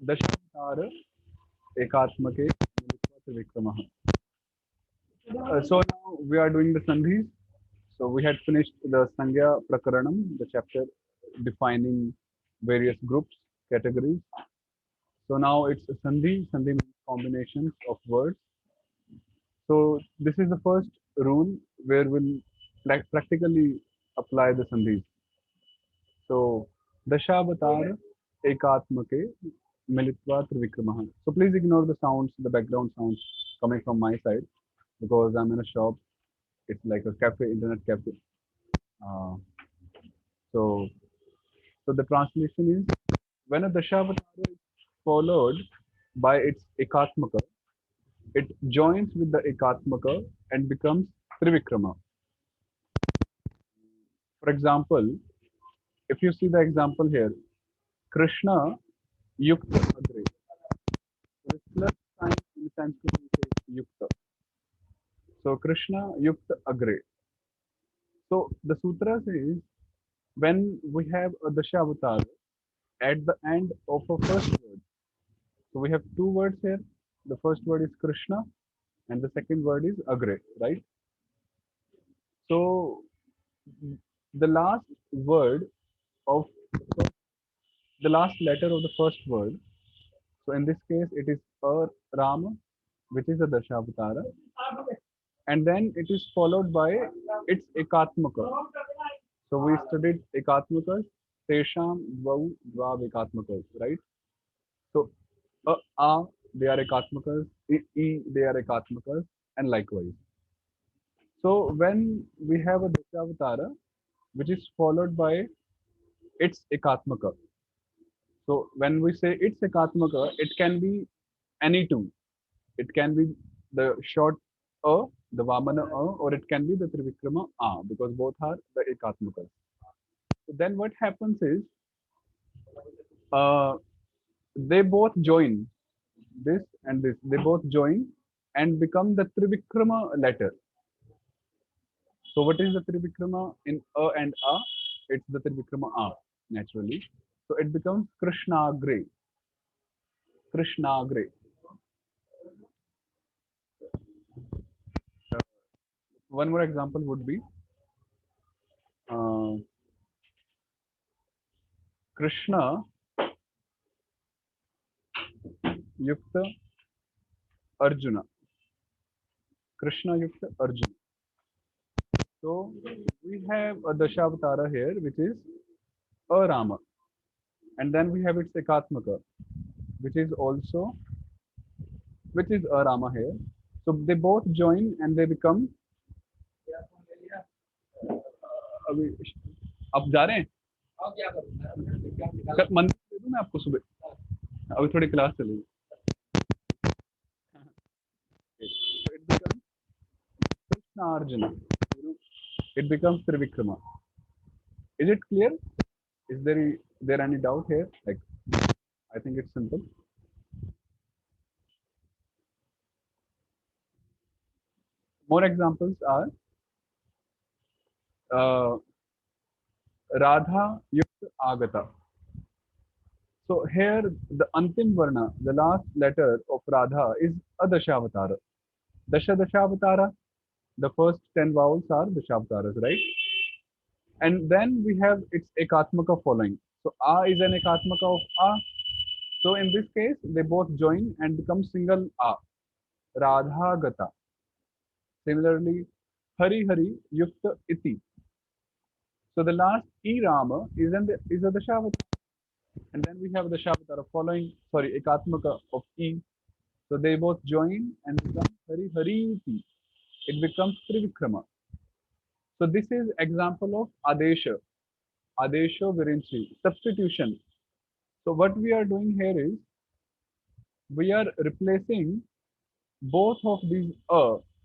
Dashavatara Ekatmake Vikramah. So now we are doing the Sandhis. So we had finished the Sangya Prakaranam, the chapter defining various groups, categories. So now it's a Sandhi. Sandhi means combinations of words. So this is the first rule where we'll practically apply the Sandhis. So Dashavatara Ekatmake Militva Trivikramaha. So please ignore the sounds, the background sounds coming from my side because I'm in a shop. It's like a cafe, internet cafe. Uh, so, so the translation is when a Dashavatara is followed by its Ekatmaka, it joins with the Ekatmaka and becomes Trivikrama. For example, if you see the example here, Krishna Yukta Agre. There is plus sign in Sanskrit we say Yukta. So Krishna Yukta Agre. So the sutra says when we have a Dashavatara at the end of a first word. So we have two words here. The first word is Krishna and the second word is Agre, right? So the last word of the last letter of the first word. So in this case, it is Rama, which is a Dashavatara, and then it is followed by its Ekatmaka. So we studied Ekatmakas, Tesham, Dvau, Dvav Ekatmakas, right? So they are Ekatmakas, they are Ekatmakas, and likewise. So when we have a Dashavatara, which is followed by its Ekatmaka. So when we say its Ekatmaka, it can be any two. It can be the short the Vamana or it can be the Trivikrama because both are the Ekatmakas. So then what happens is uh, they both join this and this. They both join and become the Trivikrama letter. So what is the Trivikrama in and A? It's the Trivikrama A naturally. So it becomes Krishnagre. Krishnagre. Uh, One more example would be uh, Krishna Yukta Arjuna. Krishna Yukta Arjuna. So we have a Dashavatara here, which is a Rama. And then we have its Ekatmaka, which is also, which is a Rama here. So they both join and they become, अभी आप जा रहे हैं मंदिर दे दूं मैं आपको सुबह अभी थोड़ी क्लास चलेगी so it becomes Krishna Arjuna. It becomes Trivikrama. Is it clear? Is there any doubt here? Like I think it's simple. More examples are uh, Radha Yukta Agata. So here the Antim Varna, the last letter of Radha is a Dashavatara. Dashavatara, the first 10 vowels are Dashavataras, right? And then we have its Ekatmaka following. So A is an Ekatmaka of A. So in this case, they both join and become single A. Radha Gata. Similarly, Hari Hari Yukta Iti. So the last E Rama is a Dashavatara. And then we have the Shavatara following, sorry, Ekatmaka of E. So they both join and become Hari Hariti. It becomes Trivikrama. So this is example of Adesha. Adesha Virinchi. Substitution. So what we are doing here is we are replacing both of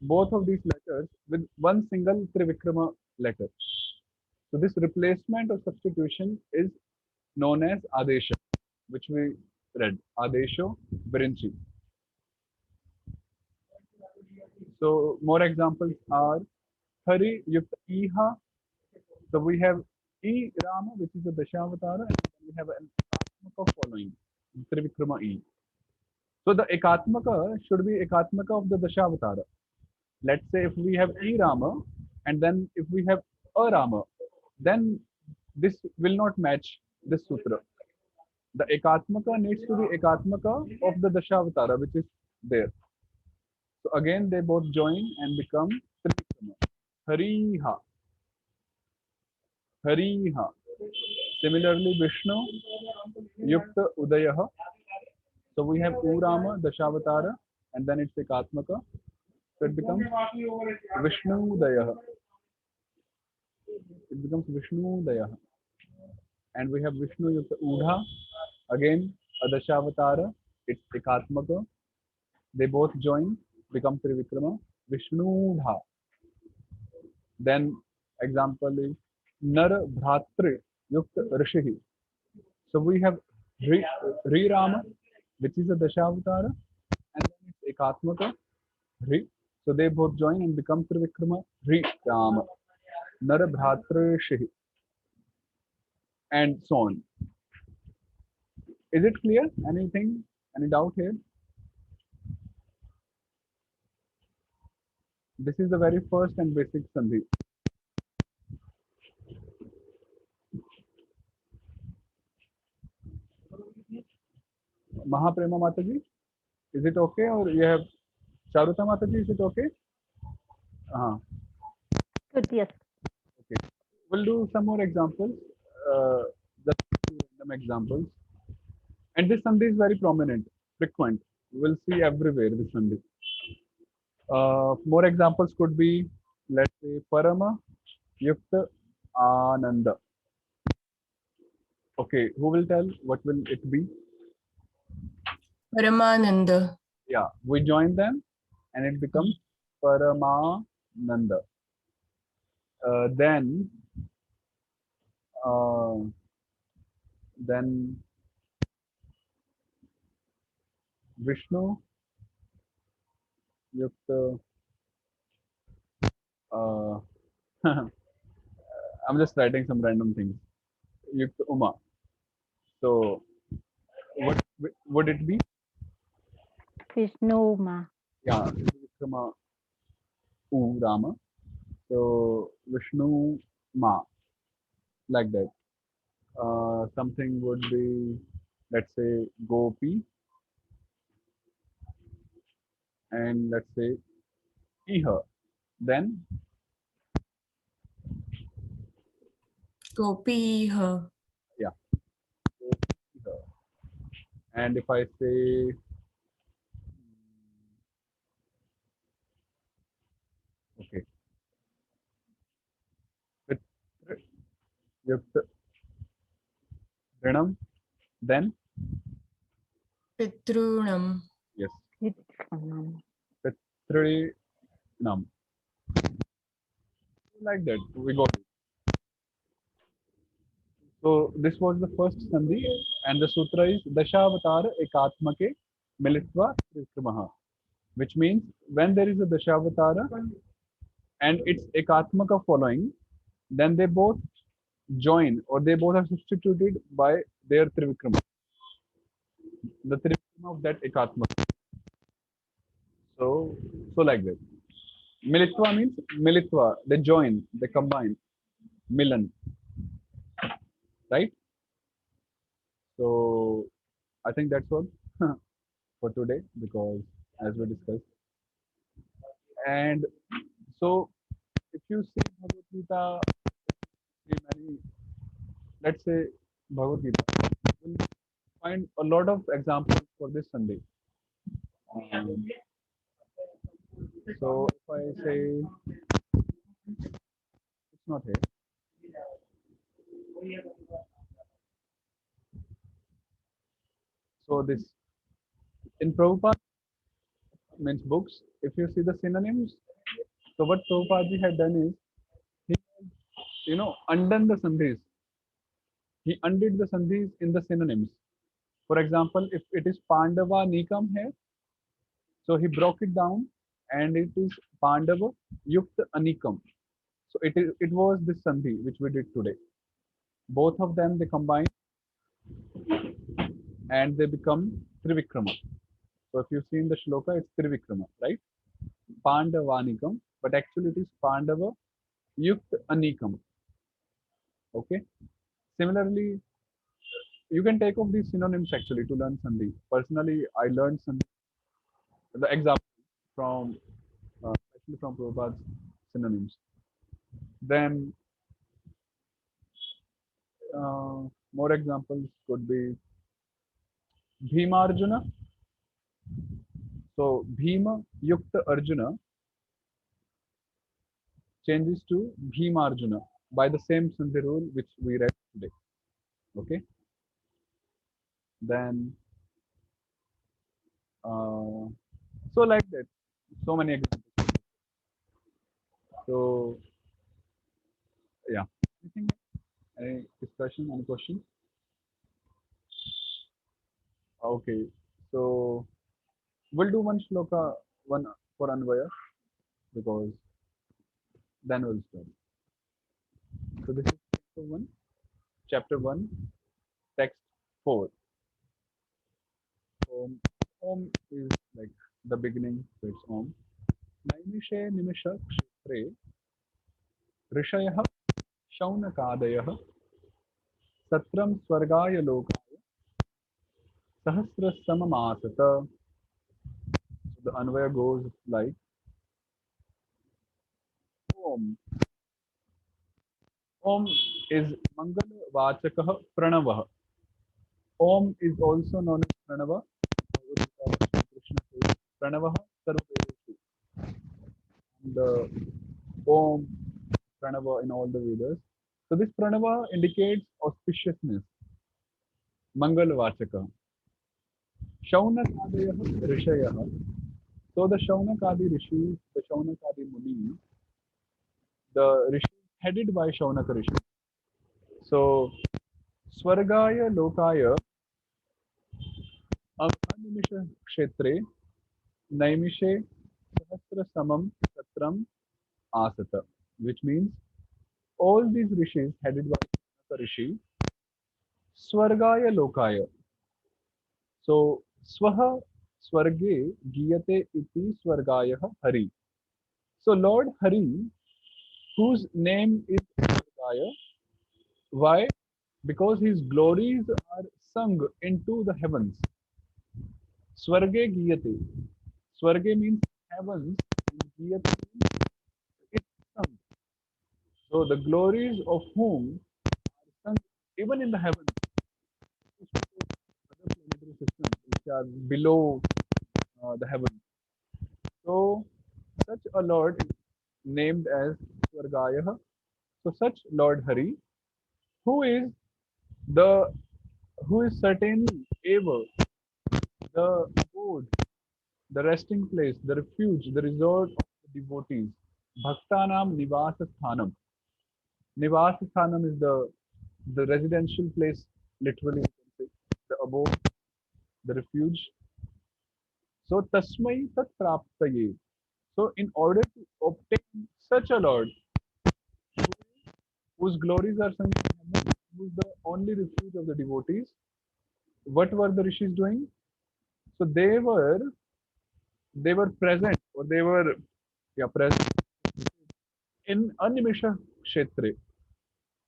both of these letters with one single Trivikrama letter. So this replacement or substitution is known as Adesha, which we read. Adesho Virinchi. So more examples are Hari Yukta Iha. So we have E Rama, which is a Dashavatara, and then we have an Atmaka following Trivikrama E. So the Ekatmaka should be Ekatmaka of the Dashavatara. Let's say if we have E Rama and then if we have a Rama, then this will not match this sutra. The Ekatmaka needs to be Ekatmaka of the Dashavatara, which is there. So again, they both join and become Trivikrama. Hariha. Hariha. Similarly, Vishnu, Yukta Udayaha. So we have Urama, Dashavatara, and then it's Ekatmaka. So it becomes Vishnu Udayaha. It becomes Vishnu Udayaha. And we have Vishnu Yukta Udha. Again, a Dashavatara. It's Ekatmaka. They both join, become Trivikrama. Vishnu Udha. Then example is Nar Bhratri Yukta Rishihi. So we have Ri Rama, which is a Dashavatara, and then it's Ekatmaka, Ri. So they both join and become Trivikrama, Ri Rama, Nar Bhratri Shihi, and so on. Is it clear? Anything? Any doubt here? This is the very first and basic Sandhi. Mahaprema Mataji, is it okay? Or you have Charuta Mataji, is it okay? Good, yes. Okay. We'll do some more examples. Just random examples. And this Sandhi is very prominent, frequent. You will see everywhere this Sandhi. More examples could be, let's say, Parama Yukta Ananda. Okay, who will tell? What will it be? Paramananda. Yeah, we join them and it becomes Paramananda. Then Vishnu Yukta. I'm just writing some random things. Yukta Uma. So, what would it be? Vishnu Ma. Yeah, Vikrama U Rama. So Vishnu Ma, like that. Something would be, let's say, Gopi, and let's say Iha. Then Gopiha. yeah, Iha. And if I say okay, with Yukta Rinam, then Pitrunam. yes, Vitranam. Pitrinam. Like that, we got it. So this was the first sandhi, and the sutra is Dashavatara Ekatmake Militva Trikramaha, which means when there is a Dashavatara and it's Ekatmaka following, then they both join or they both are substituted by their Trivikrama, the Trivikrama of that Ekatmaka. So like that. Militva means Militva, they join, they combine, Milan, right? So I think that's all for today because as we discussed. And so if you see Bhagavad Gita, see many, let's say Bhagavad Gita, you will find a lot of examples for this Sunday. Um, so if I say it's not here. So this in Prabhupada means books. If you see the synonyms, so what Prabhupada had done is he, undone the sandhis. He undid the sandhis in the synonyms. For example, if it is Pandava Nikam here, so he broke it down and it is Pandava Yukta Anikam. So it was this sandhi which we did today. Both of them they combine and they become Trivikrama. So if you've seen the shloka, it's Trivikrama, right? Pandavanikam, but actually it is Pandava Yukt Anikam. Okay. Similarly, you can take off these synonyms actually to learn Sandhi. Personally, I learned Sandhi, the example from, especially from Prabhupada's synonyms. Then more examples could be Bhimarjuna. So Bhima Yukta Arjuna changes to Bhimarjuna by the same Sandhi rule which we read today. Okay. Then so like that, so many examples. So yeah, anything, any discussion, any question? Okay, so we'll do one shloka, one for Anvaya, because then we'll start. So this is chapter 1, text 4. Om, Om is like the beginning, so it's Om. Naimishe nimisha kshetre ऋषयः शौनकादयः सत्रं स्वर्गाय लोकाय सहस्रसममासत. So the Anvaya goes like Om. Om is Mangala Vachakah Pranavah. Om is also known as Pranava. Krishna says Pranavah Sarveshu. The Om, Pranava in all the Vedas. So this Pranava indicates auspiciousness. Mangala Vachaka. Shaunakadayah Rishayah. So the Shaunakadi Rishis, the Shaunakadi Munis, the Rishis headed by Shaunaka Rishi. So Swargaya Lokaya Animisha Kshetre Naimishe Sahasra Samam Satram Asata, which means all these rishis headed by Shaunaka Rishi, Swargaya Lokaya. So Swaha Swarge Giyate iti Swargaya Hari. So Lord Hari, whose name is Swargaya, why? Because his glories are sung into the heavens. Swarge Giyate. Swarge means heavens, and Giyate means it's sung. So the glories of whom are sung even in the heavens, other planetary systems which are below the heavens. So such a Lord is named as Swargayah. So such Lord Hari, who is the who is certainly ever the abode, the resting place, the refuge, the resort of the devotees. Bhaktanam Nivasa Sthanam. Nivasa Sthanam is the residential place, literally, you can say, the abode, the refuge. So Tasmai Tat Praptaye. So in order to obtain such a Lord, whose glories are sung in heaven, who is the only refuge of the devotees, what were the rishis doing? So they were present, or they were, yeah, present in Animisha Kshetre.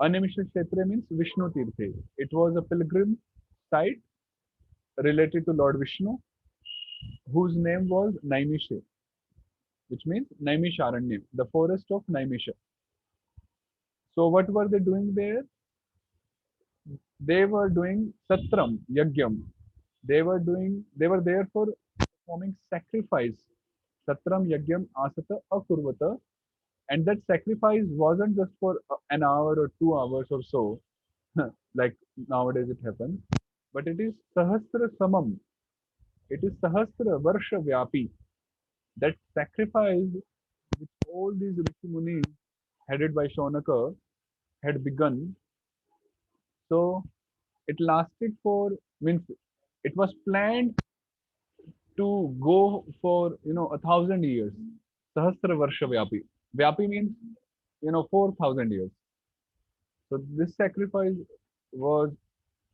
Animisha Kshetra means Vishnu Tirthe. It was a pilgrim site related to Lord Vishnu, whose name was Naimisha, which means Naimisharanya, the forest of Naimisha. So what were they doing there? They were doing Satram, Yagyam. They were there for performing sacrifice. Satram, Yagyam, Asata, Akurvata. And that sacrifice wasn't just for an hour or 2 hours or so, like nowadays it happens, but it is Sahasra Samam. It is Sahasra Varsha Vyapi. That sacrifice which all these Rishi Munis headed by Shaunaka had begun. So it lasted for, means it was planned to go for 1,000 years. Sahasra Varsha Vyapi. Vyapi means 4,000 years. So this sacrifice was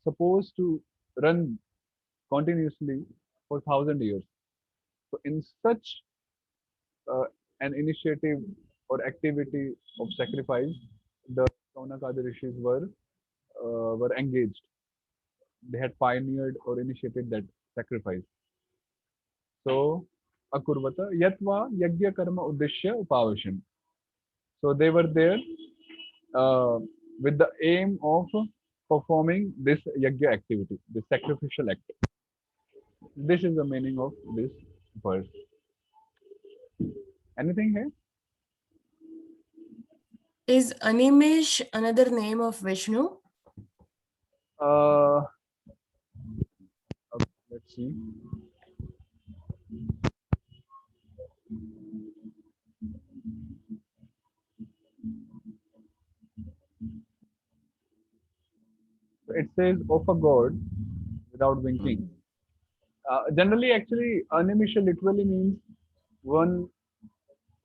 supposed to run continuously for 1,000 years. So in such uh, an initiative or activity of sacrifice, the Kaunakadi rishis were engaged. They had pioneered or initiated that sacrifice. So akurvata yatva yagya karma uddeshya upavasham. So they were there uh, with the aim of performing this yagya activity, this sacrificial act. This is the meaning of this verse. Anything here? Is Animesh another name of Vishnu? Uh, okay, let's see. It says of a god without winking. Generally, actually, animisha literally means one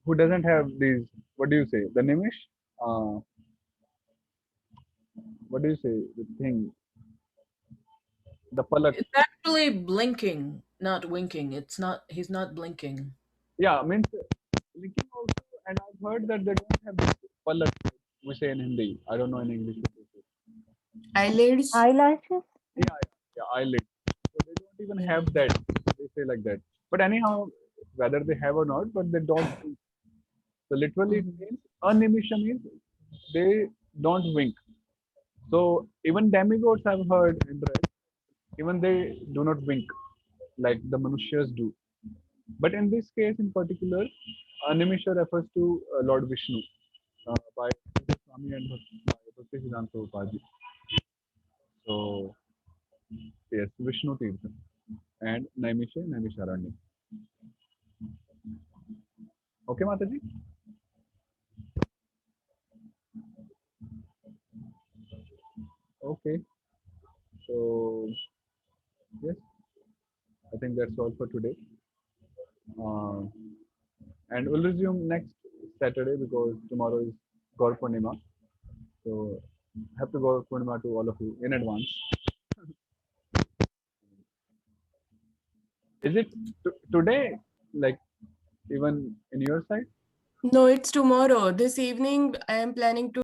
who doesn't have these. What do you say? The nimish? Uh, what do you say? The thing, the palak. It's actually blinking, not winking. It's not. He's not blinking. Yeah, means linking also. And I've heard that they don't have this palak. We say in Hindi. I don't know in English. What they say. Eyelids? Eyelashes? Yeah, eyelid. So they don't even have that. They say like that. But anyhow, whether they have or not, but they don't. So literally it means animisha means they don't wink. So even demigods I've heard in read, even they do not wink like the Manushas do. But in this case in particular, animisha refers to Lord Vishnu by Swami and Bhakti Siddhanta Prabhupada. So yes, Vishnu Tirtha and Naimisharanya. Okay, Mataji? Okay. So yes, I think that's all for today. Uh, and we'll resume next Saturday because tomorrow is Gaur Purnima. So happy Gaur Purnima to all of you in advance. Is it today? Like even in your side? No, it's tomorrow. This evening, I am planning to